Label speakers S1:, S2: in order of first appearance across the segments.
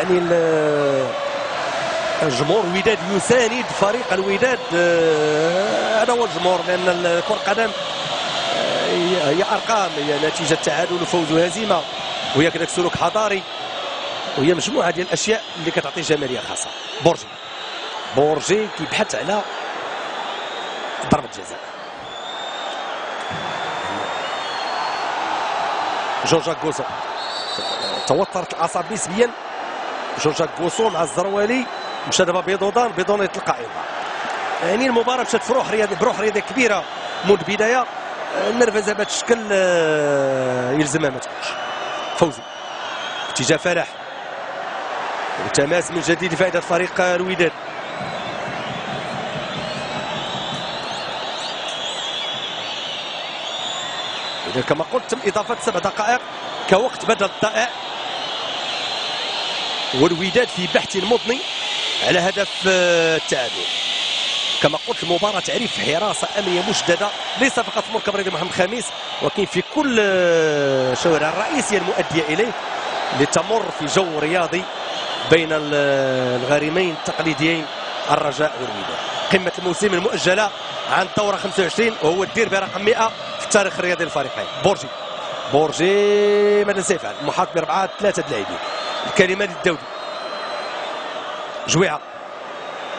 S1: يعني الجمهور الوداد يساند فريق الوداد. هذا هو الجمهور، لان كرة القدم هي ارقام، هي نتيجه تعادل وفوز وهزيمه، وهي كذلك سلوك حضاري، وهي مجموعه ديال الاشياء اللي كتعطي جماليه خاصه. بورجي كيبحث على ضربه جزاء. جورجا كوسو توترت الاعصاب نسبيا. جورجا كوسو مع الزروالي مشى دابا بدون يطلق ايضا. يعني المباراه مشات في بروح رياضيه كبيره منذ البدايه. النرفزه بهذا الشكل يلزمها ما تكونش. فوزي اتجاه فرح وتماس من جديد لفائده فريق الوداد. إذا كما قلت تم اضافه 7 دقائق كوقت بدل ضائع، والوداد في بحث مضني على هدف التعادل. كما قلت المباراة تعرف حراسة أمنية مشددة، ليس فقط في مركب رياضي محمد الخامس، ولكن في كل الشوارع الرئيسية المؤدية إليه، لتمر في جو رياضي بين الغارمين التقليديين الرجاء والوداد. قمة الموسم المؤجلة عن الدورة 25، وهو الديربي رقم 100 في التاريخ الرياضي للفريقين. بورجي ماذا سيفعل؟ محاط ب4 3 لاعبين. الكلمة للدولي. جويعة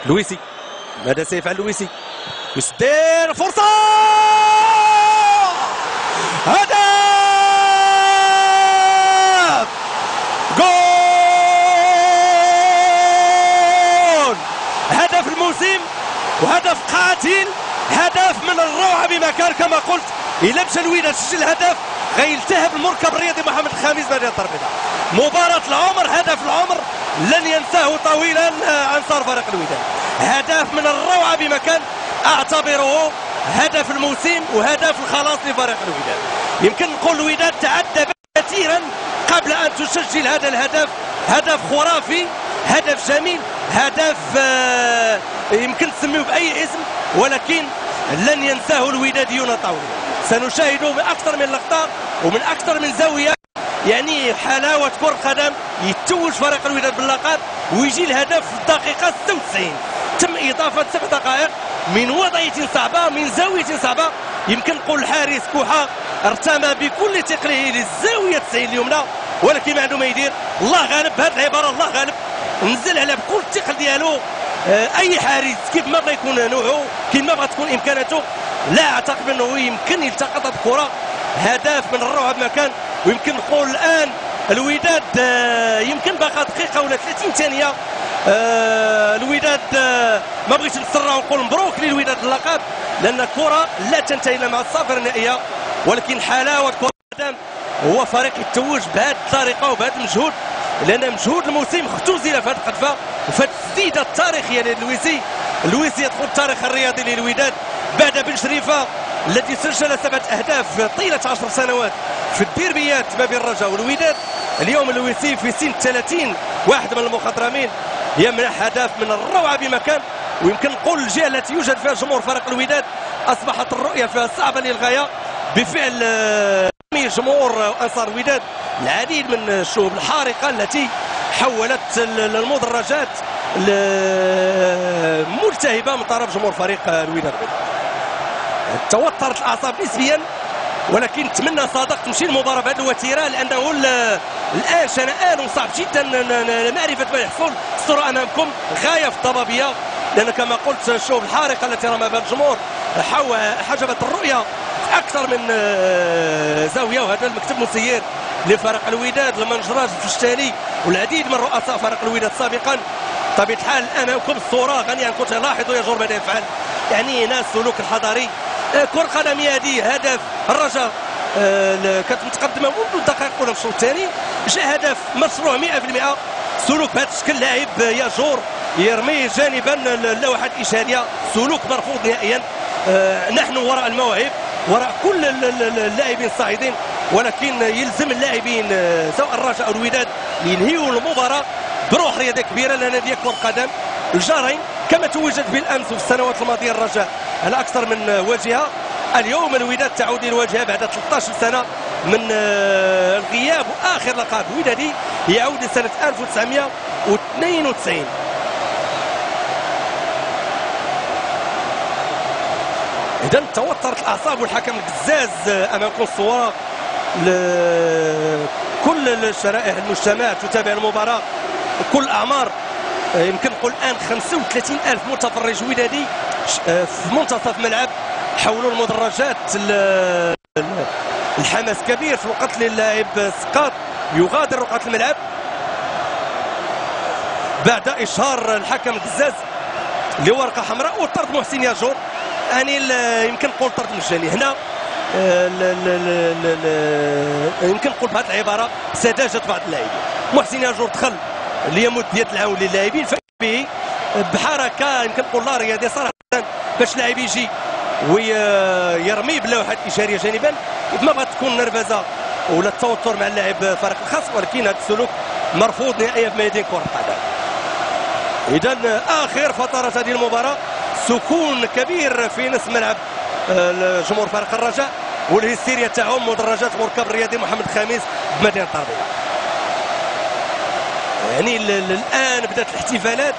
S1: لويسي، ماذا سيفعل لويسي؟ يسدير فرصة، هدف، جول، هدف الموسم وهدف قاتل، هدف من الروعة بمكان. كما قلت إلا مشى الوداد سجل هدف غيلتهب المركب الرياضي محمد الخامس بعد التربيطة. مباراة العمر، هدف العمر لن ينساه طويلا انصار فريق الوداد. هدف من الروعة بمكان، اعتبره هدف الموسم وهدف الخلاص لفريق الوداد. يمكن نقول الوداد تعدى كثيرا قبل ان تسجل هذا الهدف. هدف خرافي، هدف جميل، هدف يمكن تسميه باي اسم، ولكن لن ينساه الوداديون طويلا. سنشاهده باكثر من لقطة ومن اكثر من زاوية. يعني حلاوة كرة قدم، يتوج فريق الوداد باللقب ويجي الهدف في الدقيقة 96. تم إضافة 7 دقائق من وضعية صعبة، من زاوية صعبة. يمكن نقول الحارس كوحة ارتمى بكل ثقله للزاوية 90 اليمنى، ولكن ما عنده ما يدير. الله غالب، بهذه العبارة الله غالب، نزل على بكل الثقل ديالو. أي حارس كيف ما بغى يكون نوعه، كيف ما بغى تكون إمكاناته، لا أعتقد أنه يمكن يلتقط بكرة. هدف من الروعة بمكان. ويمكن نقول الان الوداد يمكن باقا دقيقه ولا 30 ثانيه. الوداد ما بغيتش نسرع ونقول مبروك للوداد اللقب، لان الكره لا تنتهي الا مع الصافره النهائيه. ولكن حلاوه كره القدم هو فريق يتوج بهذه الطريقه وبهذا المجهود، لان مجهود الموسم اختزل في هذه القذفه وفي التسديده التاريخيه للويسي. الويسي يدخل التاريخ الرياضي للوداد بعد بن شريفه الذي سجل 7 أهداف طيلة 10 سنوات في الديربيات ما بين الرجاء والوداد. اليوم الويسي في سن 30 واحد من المخضرمين يمنح هدف من الروعة بمكان. ويمكن نقول الجهة التي يوجد فيها جمهور فريق الوداد أصبحت الرؤية فيها صعبة للغاية بفعل جمهور أنصار الوداد العديد من الشهوب الحارقة التي حولت المدرجات ملتهبة من طرف جمهور فريق الوداد. توترت الاعصاب نسبيا، ولكن نتمنى صادق تمشي المباراه بهذه الوتيره، لانه الان شنآن وصعب جدا معرفه ما يحصل. الصوره امامكم غايه في الضبابيه، لان كما قلت الشوب الحارقه التي رمى بها الجمهور حجبت الرؤيه في اكثر من زاويه. وهذا المكتب مسير لفريق الوداد المنجراج الفشتاني والعديد من رؤساء فريق الوداد سابقا. بطبيعه الحال امامكم الصوره غنيه عن كنت لاحظوا يا جور ماذا يفعل. يعني ناس سلوك الحضاري. كرة قدمية هذه هدف الرجاء كانت متقدمة منذ الدقائق الأولى في الشوط الثاني، جاء هدف مشروع 100%. سلوك بهذا الشكل لاعب يجور يرمي جانبا اللوحة الإشارية، سلوك مرفوض نهائيا. نحن وراء المواهب، وراء كل اللاعبين الصاعدين، ولكن يلزم اللاعبين سواء الرجاء أو الوداد ينهيوا المباراة بروح رياضية كبيرة، لأن هذه كرة قدم. الجارين كما توجد بالامس وفي السنوات الماضيه الرجاء على اكثر من واجهه، اليوم الوداد تعود للواجهه بعد 13 سنه من الغياب، واخر لقب ودادي يعود لسنه 1992. اذا توترت الاعصاب والحكم القزاز امام كونسوا. كل الشرائح المجتمع تتابع المباراه، كل الاعمار، يمكن نقول الان 35,000 متفرج ودادي في منتصف ملعب حولوا المدرجات. الحماس كبير في الوقت اللي اللاعب سقاط يغادر رقعة الملعب بعد اشهار الحكم القزاز لورقه حمراء وطرد محسن ياجور. يعني يمكن نقول طرد مجاني هنا. يمكن نقول بهذه العباره سذاجه بعض اللاعبين. محسن ياجور دخل ليمد يد العون للاعبين به بحركه يمكن نقول لا رياضيه صراحه، باش لاعب يجي ويرمي باللوحه الاشاريه جانبا. ما بغات تكون نرفزه ولا التوتر مع اللاعب فريق الخاص، ولكن هذا السلوك مرفوض نهائيا في ميادين كره القدم. اذا اخر فترات هذه المباراه سكون كبير في نصف ملعب جمهور فريق الرجاء، والهستيريا تاعهم مدرجات مركب الرياضي محمد الخامس بمدينه الربيع. يعني الان بدات الاحتفالات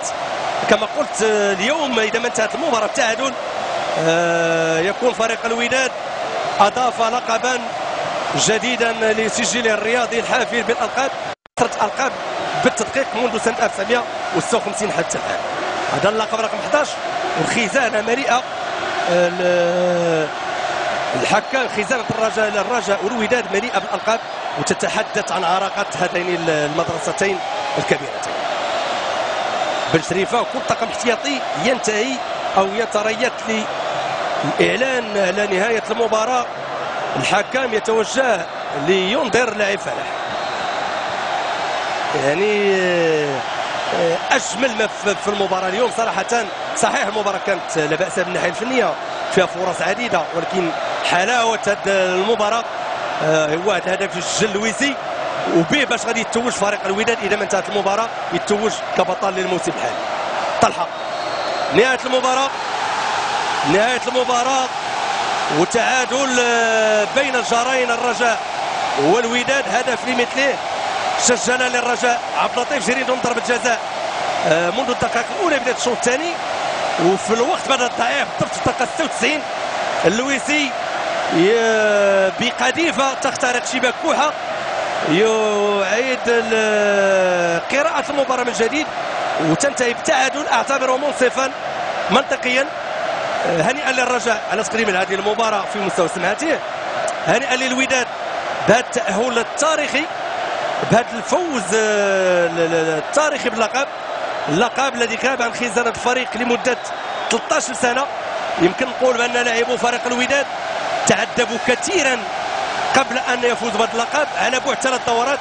S1: كما قلت. اليوم اذا ما انتهت المباراه بالتعادل يكون فريق الوداد اضاف لقبا جديدا لسجله الرياضي الحافل بالالقاب، عشرة القاب بالتدقيق منذ سنه 1956 حتى الان. هذا اللقب رقم 11 وخزانه مليئه. الحكام خزانه الرجاء والوداد مليئه بالالقاب، وتتحدث عن عراقات هاتين المدرستين الكبيرتين. بن شريفه وكل طاقم احتياطي ينتهي او يتريث للاعلان على نهايه المباراه. الحكم يتوجه لينظر لاعب فلاح. يعني اجمل ما في المباراه اليوم صراحه. صحيح المباراه كانت لا باس بالناحيه الفنيه، فيها فرص عديده، ولكن حلاوه هذه المباراه هو هذا الهدف الجل اللويسي، وبه باش غادي يتوج فريق الوداد اذا ما انتهت المباراه يتوج كبطل للموسم الحالي. طلحه نهايه المباراه وتعادل بين الجارين الرجاء والوداد. هدف لمثله سجل للرجاء عبد اللطيف جريدون ضربه جزاء منذ الدقائق الاولى بدايه الشوط الثاني، وفي الوقت بعد الضعيف بالضبط في الدقيقه 96 اللويسي بقذيفه تخترق شباك كوحه يعيد قراءه المباراه من جديد وتنتهي بتعادل اعتبره منصفا منطقيا. هنيئا للرجاء على تقديم هذه المباراه في مستوى سمعته، هنيئا للوداد بهذا التاهل التاريخي، بهذا الفوز التاريخي اللقب الذي غاب عن خزانه الفريق لمده 13 سنه. يمكن نقول بان لاعبو فريق الوداد تعذبوا كثيرا قبل ان يفوز بهذا اللقب على بعد 3 دورات.